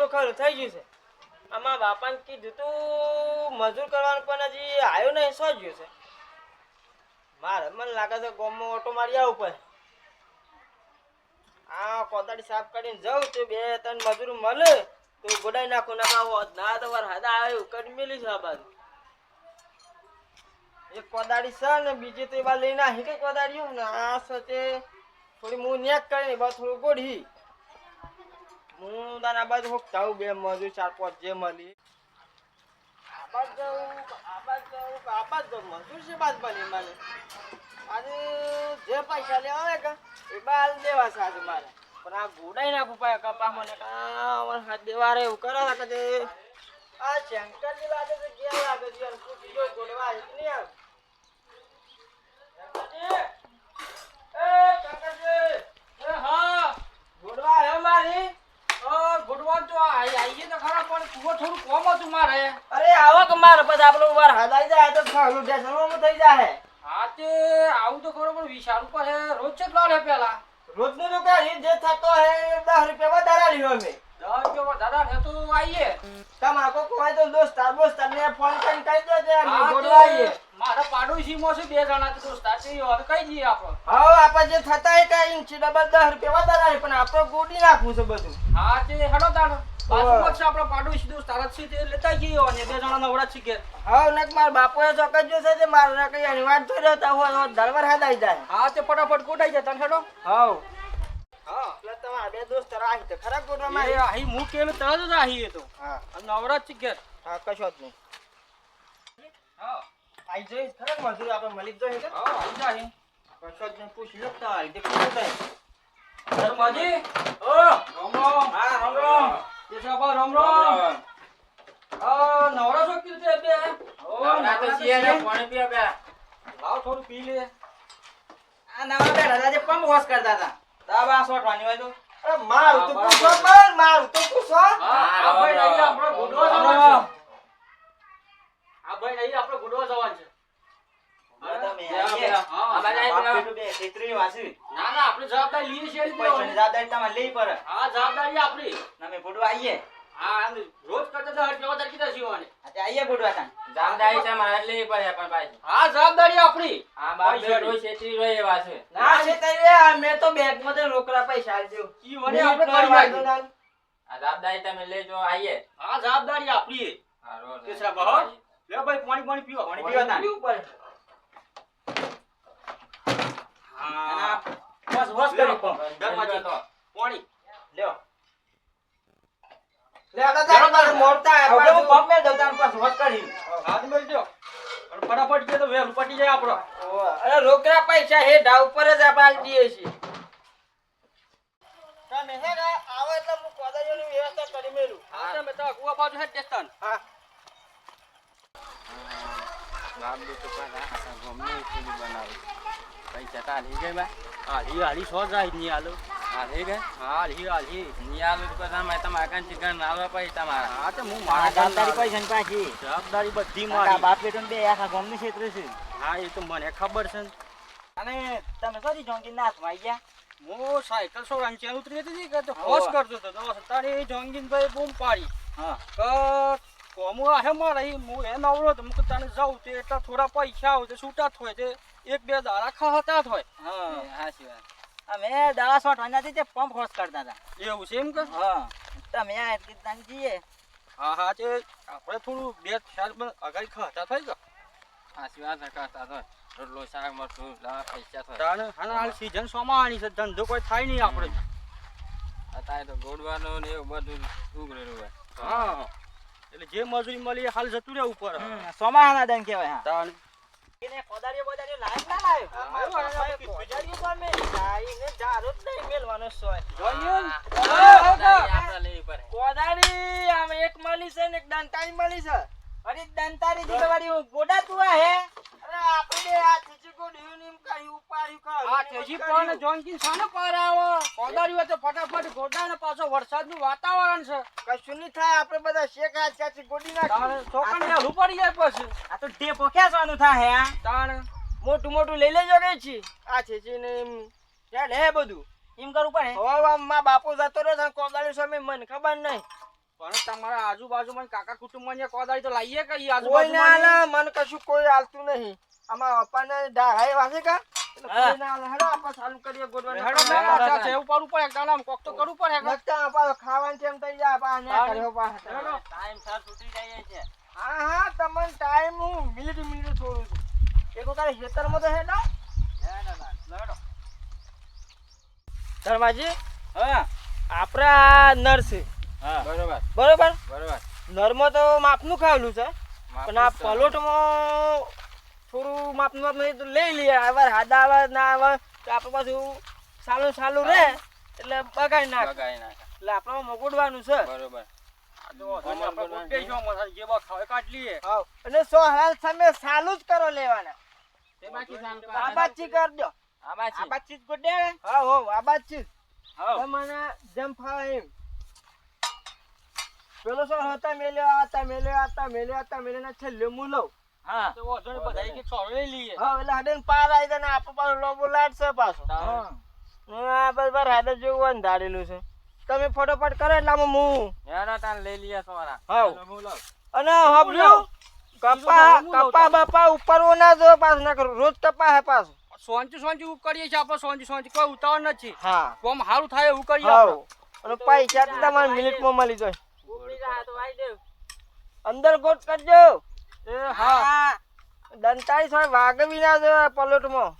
ખરું ખરું થઈ ગયું છે. આમાં બાપાને કીધું તું મજૂર કરવાનું પણ હજી આવ્યો નહીં. શું ગયું છે મારે? મને લાગે છે ગામમાં ઓટો મારી આવું પડે. આ કોદાળી સાફ કરીને જાઉં તો 2-3 મજૂર મળે તો ગોડાઈ નાખું. ના તો વાર હાદા આવ્યું કરી મેલી છે આ બાજુ. એક કોદાળી છે ને બીજી તો એવા લઈને આવી કઈ કોદાળીઓ ને આ છે તે થોડી હું નેક કરીને બસ થોડું ગોઢી હું તારા બાજુ હોકતા હું 2 મજૂર 4-5 જે મળી આબાદ જાઉં મજૂર છે બાદ બની મને આજે જે પૈસા લેવા આવે કે એ બાલ દેવા છે આજે મારે. પણ આ ગોડાઈ નાખું પાય કપા મને હાથ દેવા રે એવું કરે કે આ શંકર ની લાગે છે ક્યાં લાગે છે યાર પૂછી જો ગોડવા આવી નહીં આવે. અરે આવો કે મારે પછી આપણું વાર હદાઈ જાય તો ખાલું ઢેસણમાં થઈ જાય. હા તે આવું તો ખરો પણ વિશાળ ઉપર હે રોજ કેટલો લે પેલા રોજ નું તો કઈ જે થતો હે 10 રૂપિયા વધારે લીધો અમે 10 રૂપિયા વધારે હે તો આઈએ તમાકો કોઈ તો દોસ્તાર ને ફોન કરીને કહી દો કે અમે ગોડવા આવીએ. મારા પાડોશીમાં છે 2 જણા તો દોસ્તાર છે હવે કઈ જઈએ આપણે. હા આપણે જે થતા હે કઈ ઇંચ ડબલ 10 રૂપિયા વધારે પણ આપણે ગોડી નાખવું છે બધું. હા તે હેડો તાણ બાજુમાં છે આપણો પાડોશી દોસ્તાર છે તે લેતા જઈએ અને 2 જણા નવડા છે કે. હા નક માર બાપોએ ચોકજો છે તે માર કઈ આની વાત થઈ રહ્યો હોય દળવર હાદાઈ જાય. હા તે ફટાફટ ગોડાઈ જાય તને હેડો. હા હા એટલે તમારા 2 દોસ્તાર આહી તો ખરાબ ગોડવા માં એ આહી હું કેલું તરત જ આહી એ તો. હા નવડા છે કે. હા કશો જ નહીં. હા આઈ જઈ ખરાબ મજૂર આપણે મલિક જોઈ કે. હા આઈ જાય કશો જ નહીં પૂછી લખતા આઈ તે કેવું થાય. ધર્માજી ઓ રામ રામ. હા રામ રામ. એ સાબા રામ રામ. આ નવરા છો કે તે બે ઓ નવરા તો છીએ ને પાણી પીવા બે. લાવ થોડું પી લે. આ નવા બેઠા હતા જે પંપ વોશ કરતા હતા. દાબા સોટવાની હોય તો અરે મારું તો પૂછો પણ મારું તો પૂછો. આ ભાઈ નહીં આપણો ગુડવા જવાનું છે. આ ભાઈ નહીં આપણો ગુડવા જવાનું છે. ના ના આપણે જવાબદારી લઈએ છીએ હા જવાબદારી આપણી હા રોજ કરતા જવાબદારી કીધા જીવવાની હા જવાબદારી આપણી ના છે તઈ મે તો બેંક માંથી રોકડા પૈસા આલજો ઈ વડે આપણે કરી નાખી આઈએ હા જવાબદારી આપણી કેસરા બહો લે ભાઈ પાણી પીવો પીવું પડે હા બસ વોશ કરી પંપ ધર્માજી પાણી લ્યો લે આ તારે મોરતા આપણે હું પંપ મે દઉં તાર પાસ વોશ કરી હાથ મેલ દો અને ફટાફટ કે તો વેલ પટી જાય આપણો અરે રોકડા પૈસા હે ઢા ઉપર જ આપણે આલી દઈએ છીએ. તમે હે ને આવો એટલે હું કોદાળીઓની વ્યવસ્થા કરી મેલું. હા તમે તો કુવા બાજુ હે ટેસ્ટન હા હાલી સો જાય ની આલો હાલી હા તો હું મારા જવાબદારી બધી મારી હા એ તો મને ખબર છે ને. અને તમે સોરી જોંકી નાથમાં આવી ગયા. હું સાયકલ સોરાન ચાલ ઉતરી હતી કે તો હોશ કરતો હતો તો તારે જોંગીનભાઈ બૂમ પાડી હા કે કોમુ આહે મારે હું એ નવરો તો મુક તને જાઉં તે એટલા થોડા પૈસા આવે તો છૂટા થાય તે 1-2 દાડા ખાતા થાય. હા હાચી વાત. અમે દવા સોટવાના હતી તે પંપ હોશ કરતા હતા. એવું છે એમ કે હા તમે આ કીધા જઈએ. હા હા તે આપણે થોડું 2-4 પણ અગાઈ ખાતા થાય કે રોટલો શાક મરચું પૈસા થાય તાને હાલ સીઝન સોમાણી છે ધંધો કોઈ થાય નહીં આપણે. અત્યારે તો ગોડવાનું ને એવું બધું ઉગરેલું હોય. હા એટલે જે મજૂરી મળી એ હાલ જતું રહેવું ઉપર સોમાહાના દન કહેવાય. હા તાણ એને કોદાળીઓ લાઈન ના લાવ્યો. કોદાળીઓ પર મે લાઈને જારો જ નહીં મેલવાનો સોય. આપણે લેવી પડે. કોદાળી આમ એક મળી છે ને એક દંતાળી મળી છે. અરે દંતાળી દીવાળી ગોડા તું હે. અરે આપણે આ ચીચી ગોડીઓ નીમ કાઈ ઉપાડ્યું કા. આ તેજી પણ જોંગી સાને પાર આવો કોદાળીઓ તો ફટાફટ ગોડાને પાછો વરસાદનું વાતાવરણ છે કશું નહીં થાય આપણે બધા શેક આ ચાચી ગોડી નાખી. છોકરાને હલું પડી જાય પછી આ તો ટેપો ક્યાં થાય હે. તાણ મોટું લઈ લેજો કે છી આ છે ને યાર હે બધું એમ કરવું પડે. હવે માં બાપુ જતો રહ્યો છે કોદાળી સામે મને ખબર નહીં પણ તમારા આજુબાજુમાં કાકા કુટુંબમાં ને કોદાળી તો લાવીએ કે ઈ કોઈ ના આજુબાજુમાં આલે, મને કશું કોઈ આલતું નહીં. આમાં પપ્પાને ડાળાએ વાસે કા એટલે કોઈ ના આલે. હેડો આપણે ચાલુ કરીએ ગોડવાનું. હેડો ના જેવું કરવું પડે એકદમ કોક તો કરવું પડે કે નકતા આપણે ખાવાનું કેમ થઈ જાય પા ના કર્યો પા. હેડો. ટાઈમ સર છૂટી જાય છે. હા હા તમને ટાઈમ હું મિનિટ છોડું છું. એક વખત ખેતરમાં તો હેડો. લેડો. ધર્માજી હા આપણા નર છે હા બરોબર બરોબર. બરોબર. નરમાં તો માપનું ખાવેલું છે પણ આ માપનું પલોટમાં થોડું માપનું નહીં તો લઈ લઈએ. આવા હાદા આવે ના આવે તો આપણે પાછું સાલું રહે એટલે બગાડી નાખે. બગાઈ નાખે. એટલે આપણે મગોડવાનું છે. બરોબર. આ તો આપણે ગોઠવી જો મસાલા જે બા ખાવે કાઢ લઈએ હાવ. અને સો હાલ તમે સાલું જ કરો લેવાના. તેમાંથી સારું કરે. આબાજી કરજો. આમાં છે. આબાજી જ ગોડે. હા હો આબાજી. હા તમને જેમ ફાવે એમ. પેલો સો હતા મેલ્યો છેલ્લે હું લઉં. હા તો ઓછો ને બધા એક એક સોળ લઈ લઈએ હા એટલે હાડે પાર આવી જાય ને આપણે પાછો લોબો લાડશે પાછો. હા હા બસ બસ હાડે જેવું અંધારેલું છે. તમે ફટોફટ કરો એટલે આમાં હું હેડો તાન લઈ લઈએ સોરા. હાવ. ચાલો, હું લઉં. અને હબલ્યું કપા બપા ઉપર ના જો પાછું ના કરું. રોજ કપા હે પાછું. સોંચી કરીએ છીએ આપણે સોંચી કોઈ ઉતાવળ નથી હા કોમ સારું થાય એવું કરીએ હાવ. આપણે અને પૈસા તો તમારે મિનિટમાં મળી જાય. ઉપડી જાય તો વાઈ દેવ. અંદર ગોટ કરજો. એ હા દંતાળી હોય વાગવી ના જો પલોટમાં.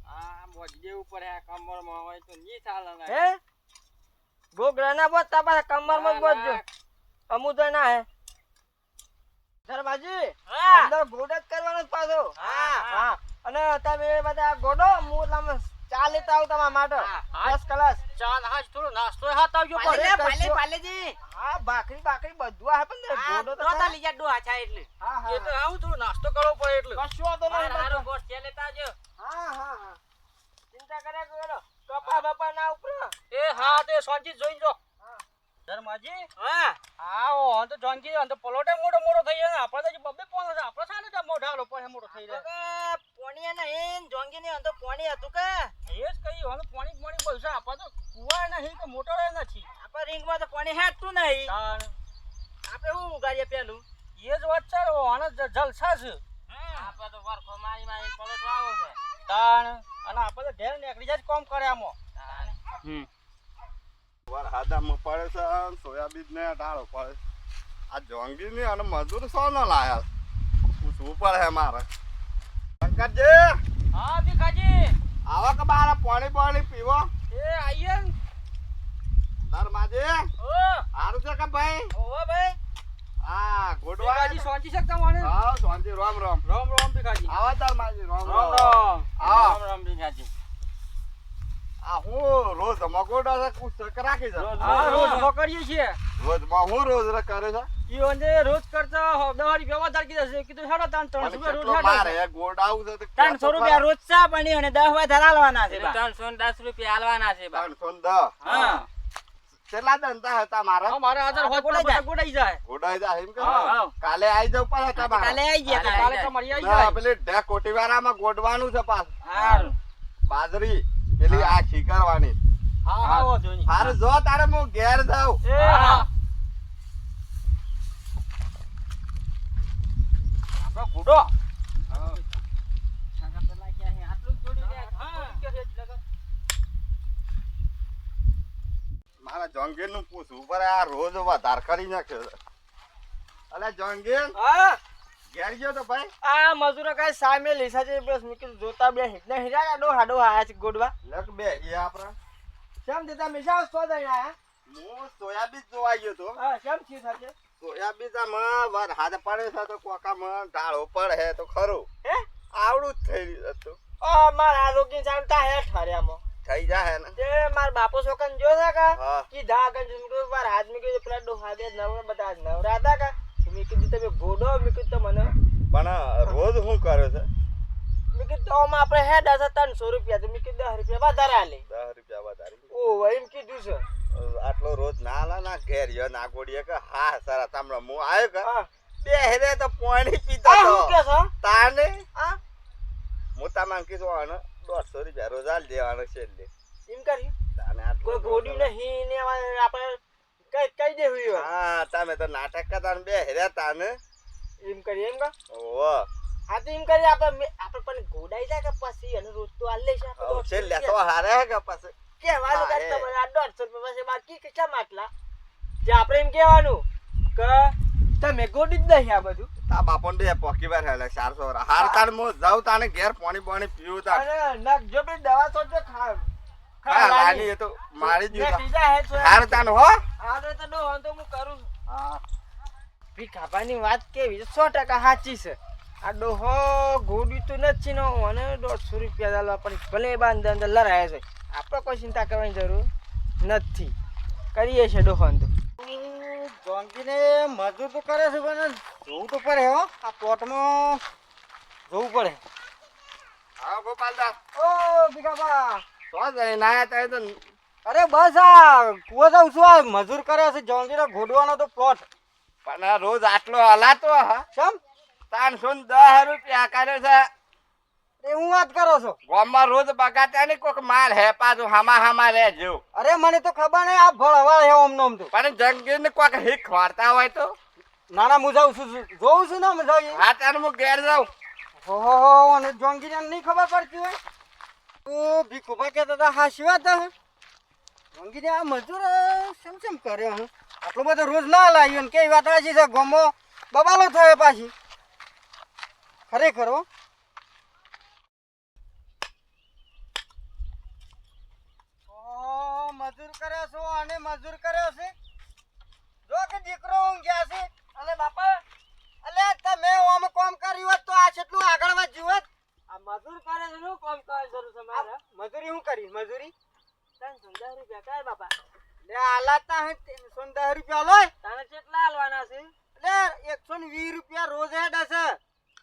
આ મોજે ઉપર હે કમરમાં હોય તો ની ચાલે ના. હે ગોગરા ના બોત પાછા કમરમાં જ બોતજો. અમુદય ના હે ધરબાજી અંદર ગોડ જ કરવાનો જ પાછો. હા અને તમે બધા ગોડો હું તમે ચા લેતા આવું તમારા માટે. ફર્સ્ટ ક્લાસ ચા હાજ થોડો નાસ્તો હાથ આવજો પડે હા ભાખરી બધું આ પણ ગોડો તો થાય. હા એ તો આવું થોડો નાસ્તો કરવો પડે એટલે કશું વાંધો નહીં. હારો ગોઠ છે લેતા આવજો. હા ચિંતા કર્યા કરો. કપા બપા ના ઉપર. એ હા તે સોંચી જોઈ જો હા. ધર્માજી હા આવો તો જોંજી તો પલોટે મોટો થઈ જાય ને આપણે તો બબ્બે પોનો છે આપણે સાને તો મોઢાલો પણ મોટો થઈ જાય પોણીએ નહીં જોંગી ની અંદર પોણી હતું કે એ જ કહી હવે પાણી બળશે આપણે તો કુવા નહીં કે મોટર નથી આપણે રિંગમાં તો પાણી હેઠતું નહીં. તાણ આપણે શું ઉગાડીએ પેલું. એ જ વાત છે આને જલસા છે આપા તો વરખો મારી મારી પલોટ વાવો છે. તાણ અને આપણે તો ઢેર નીકળી જાય કોમ કરે આમાં વરસાદમાં પડે છે અને સોયાબીન ને ડાળો પડે. આ જોંગી ની અને મજૂર સો ન લાયા પૂછવું પડે મારે. શંકરજી હા ભીખાજી આવો કે બાર પાણી પીવો. એ આઈએ ને ધર્માજી ઓ સારું છે કે ભાઈ? ઓહો ભાઈ હા ગોડવા ભીખાજી સોંચી શકતા મને હા શાંતિ રામ રામ. રામ ભીખાજી આવો ધર્માજી રામ રામ રામ. રામ હા રામ રામ ભીખાજી. આ હું રોજ મગોડા છે કુછ રાખી છે. હા રોજ કરીએ છીએ રોજમાં હું રોજ કરે છે. ઈ વંદે રોજ કરતા દવાડી વ્યવહાર કીધા છે કીધું હેડો તાન 300 પણ રૂપિયા રોજ કેટલો હેડો મારે ગોડાવું છે તો 300 રૂપિયા રોજ ચા પાણી અને 10 વાર ધરાલવાના છે. એટલે 310 રૂપિયા આલવાના છે બા. 310. હા કેટલા દંતા હતા મારા? મારે આધાર હોત પણ ગોડાઈ જાય ગોડાઈ જાય એમ કે હા, હા. કાલે આઈ જાવ પડે તમારે. કાલે આવી ગયા તા. કાલે તમારી આવી ના જાય પેલી ઢેક કોટીવાળામાં ગોડવાનું છે પાછું. હારું. બાજરી પેલી આ ખીકરવાની. હા હા વાંધો નહીં હારું જો તારે હું ઘેર જાઉં. એ હા આપણો ગુડો મારા જોંગીર નું પૂછવું પડે આ રોજ વધાર કરી નાખ્યો છે. અલે જોંગીર હા ઘેર ગયો તો ભાઈ? આ મજૂરો કાંઈ સામે લીસા છે બસ મેં કીધું જોતા બે હિટને હિરા હાડો આયા છે ગોડવા. લગ બે એ આપણા કેમ દેતા મિસાલ સો દઈ આયા. હું સોયાબીન જોવા ગયો તો. હા કેમ થયું સાથે સોયાબીન માં વરસાદ પડે છે તો કોકામાં ઢાળો પડે તો ખરું. હે આવડું જ થઈ રહ્યું હતું. ઓ મારા રોકી ચાલતા હે ઠર્યામાં થઈ જાય ને. તે માર બાપો છોકન જો છે કા હા. કી ધા ગન જુમડો પર હાથ મે કે પેલા ડોહા દે નવરા બધા નવરા હતા કા મેં કીધું તમે ગોડો મેં કીધું મને પણ રોજ શું કરે છે? મેં કીધું આમ આપણે હે 300 રૂપિયા તો મેં કીધું 10 રૂપિયા વધારે આલે. 10 રૂપિયા વધારે. ઓ એમ કીધું છે. આટલો રોજ ના આલા ના ઘેર યો ના ગોડીએ કે હા સર તામડા હું આવ્યો કે હા બે હેરે તો પાણી પીતો આ તો હું કે છો તાને આ હું તામાં કીધું આને 200 રૂપિયા રોજ આલ દેવાનો છે એટલે એમ કરી તાને આટલો કોઈ ગોડી નહીં ને આપણે કઈ દેવું હા તમે તો નાટક કરતા ને બે હેર્યા તા ને એમ કરીએ એમ કા ઓહો હા તો એમ કરીએ આપણે પણ ગોડાઈ જાય કે પછી અને રોજ તો આલે છે આપણે છે લેતો હારે કે પછી કહેવાનું હા, કે એ. તમારે આ 150 રૂપિયા પછી બાકી કેટલા માટલા જે આપણે એમ કહેવાનું કે તમે ગોડી જ નહીં આ બધું તા બાપોને દે પોકી વાર હેલે 400 હાર તાર મો જાવ તાને ઘેર પાણી પીવું તા અને નખ જો દવા સોચો ખાવ હા લાની એ તો મારી જ ને સીધા હે છો હાર તાન હો આરે તો નો તો હું કરું હા ભીખાભાની વાત કેવી છે 100% સાચી છે આ ડોહો ગોડી તો નથી નો અને 150 રૂપિયા દાલવા પણ ભલે બાંધ અંદર લરાય છે આપણે કોઈ ચિંતા કરવાની જરૂર નથી કરીએ છે ડોહો તો જોંગીને મજૂર તો કરે છે પણ જોવું તો પડે હો આ પ્લોટમાં જોવું પડે હા ગોપાલદાસ ઓ ભીખાભા તો જઈ ના તા તો અરે બસ આ કુવો જાઉં છું આ મજૂર કરે છે જોંગીને ઘોડવાનો તો પ્લોટ પણ આ રોજ આટલો હલાતો હા સમ 310 રૂપિયા કરે છે એ હું વાત કરો છો ગામમાં રોજ બગાતા ને કોક માલ હે પાછું હામા રહેજો અરે મને તો ખબર નહીં આ ભળવા હે ઓમ નોમ તો પણ જંગીને કોક હીખ વાળતા હોય તો નાના હું જાઉં છું જોઉં છું ને મજા હા તાર હું ઘેર જાઉં હો અને જોંગીને નહીં ખબર પડતી હોય તો ભીખુભાઈ કહેતા હતા હાશી વાત હે જોંગીને આ મજૂર સેમ કરે હું આટલો બધો રોજ ના લાવ્યો ને કેવી વાત હાચી છે ગમો બબાલો થયો પાછી ખરેખર હો મજૂર કર્યો છો અને મજૂર કર્યો છે જો કે દીકરો ઊંઘ્યા છે અલે બાપા અલે તમે ઓમ કામ કર્યું હોત તો આ કેટલું આગળ વધ્યું હોત આ મજૂર કરે છે નું કામ કરે જરૂર છે મારે મજૂરી હું કરી મજૂરી 310 રૂપિયા કાય બાપા લે આલાતા હે 310 રૂપિયા લોય તને કેટલા આલવાના છે લે 120 રૂપિયા રોજ હેડ છે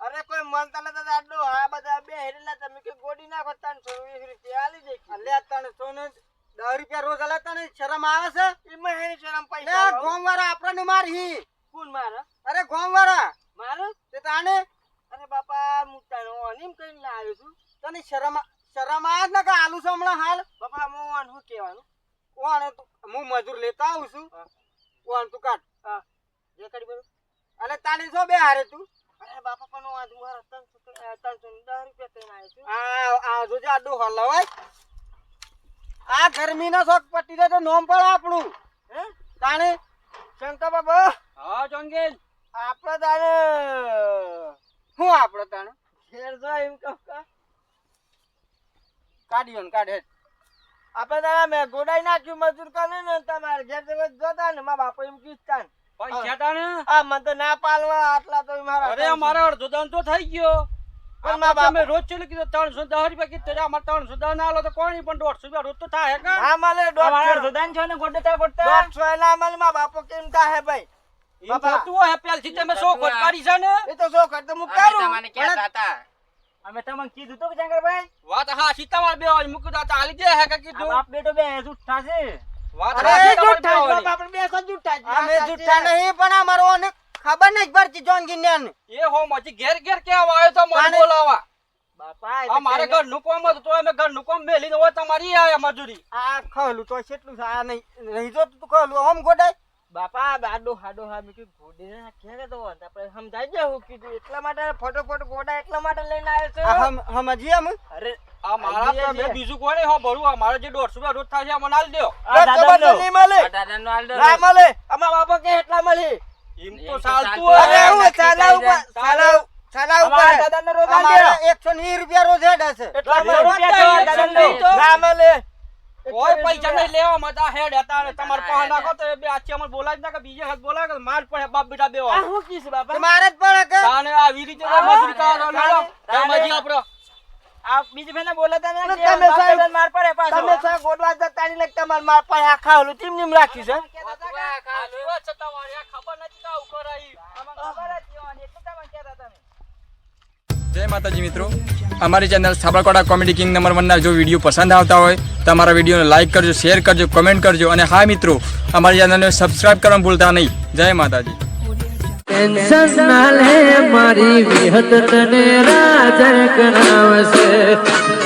અરે કોઈ મન તને તો આડો આ બધા બે હેરેલા તમે કે ગોડી નાખો 320 રૂપિયા આલી દે અલે 310 રૂપિયા રોજ આલે તને શરમ આવે છે એમાં હે શરમ પૈસા ગોમ વાળા આપણને મારી કોણ મારે અરે ગોમ વાળા મારું તે તાને અરે બાપા મુતાનો અનીમ કઈને ના આવ્યો છું તને શરમ આવે ને કે આલુ છે હમણાં હાલ બાપા હું શું કહેવાનું ઓણ હું મજૂર લેતા આવું છું ઓણ તું કાઢ હા જે કાઢી બોલ અલે તાને જો બે હારે તું અરે બાપા પણ હું આ દુવારા 310 રૂપિયા કઈને આવ્યો છું આ જોજે આડો હલાવાય આ ગરમીનો શોક પટી દે તો નોમ પડે આપણું હે તાણે શંકર બાબા હા જોંગેલ આપણે તાણે હું આપણે તાણે ઘેર જો એમ કહું કાઢ્યો ને કાઢે આપણે તાણે મેં ગોડાઈ નાખ્યું મજૂર કરે ને તમારે ઘેર જવા જોતા ને મારા બાપા એમ કીધતા ને પૈસા તાને આ મને તો ના પાલવા આટલા તો મારા અરે મારો અડધો દાન તો થઈ ગયો પણ મા બાપ- તમે રોજ ચેલે કીધું 310 રૂપિયા કીધું અમાર 310 ના આલો તો કોણી પણ 150 રૂપિયા રોજ તો થાય કા ના મળે અમારા 150 દાન છે ને ગોડતા 150 ના મળે મારા બાપો કેમ થાય ભાઈ એમ બાપા. થતું હોય પેલથી તમે શો ખોટ કાઢી છે ને એ તો શું કરતો હું કરું અમે તમને કીધું તો શંકરભાઈ વાત હા સીતામાર બે વાળી મૂકી દાતા હાલી દે હે કે આ કીધું બાપ બેટો બે જુઠ્ઠા છે વાત અરે હા જુઠ્ઠા સીતામાર છે, બાપા, આપણે બે સો જુઠ્ઠા છે. અમે જુઠ્ઠા નહીં પણ અમારો ને ખબર નહીં પડતી જોનગી ને એ હો મજી ઘેર ઘેર કેવા આવ્યો તો મને તાને- બોલાવા બાપા આ મારે ઘરનું કામ હતું તો અમે ઘરનું કામ મેલીને હોય તમારી આયા મજૂરી આ ખોલું તો કેટલું છે આ નહીં જો તું ખોલું આમ ગોડાય બાપા આડો હાડો હા મેં કીધું ગોડે ના ક્યારે તો આપણે સમજાઈ જાય કીધું એટલા માટે ફટોફટ ગોડા એટલા માટે લઈને આવ્યો છે સમજી અમે અરે આ મારા તો મેં બીજું કોઈ નહીં હો ભરું આ મારે જે 150 રૂપિયા રોજ થાય છે આ મને આલી દ્યો નહીં મળે ના મળે અમારા બાપા કે એટલા મળે એમ તો ચાલતું હોય અરે હું ચાલા ઉપર દાદાને રોજ આલી 120 રૂપિયા રોજ હેડ હશે એટલા મળે ના મળે કોઈ પૈસા નહીં લેવા મજા હેડ હતા ને તમાર પાસે નાખો તો એ બે આછી અમને બોલાવી ના કે બીજે હાથ બોલાવે કે માર પડે બાપ બેટા બે આ હું કીસ બાપા મારે જ પડે કે તાને આ વીરી તે મજૂરી કરો લેડો મજી આપણો આ બીજી ભાઈને બોલાતા ને તમે સાહેબ માર પડે પાછો તમે સાહેબ ગોડવા જતા નહીં લાગતા માર પાસે આખા ઓલું ટીમ નીમ રાખ્યું છે જય માતાજી મિત્રો, અમારી channel Sabarkantha comedy king number 1 ના જો વિડીયો પસંદ આવતા હોય તો અમારા વિડીયોને લાઇક કરજો, શેર કરજો, કમેન્ટ કરજો અને હા મિત્રો અમારી ચેનલને સબસ્ક્રાઇબ કરવાનું ભૂલતા નહીં. જય માતાજી. ટેન્શન ના લે મારી વિહત તને રાજ કરાવશે.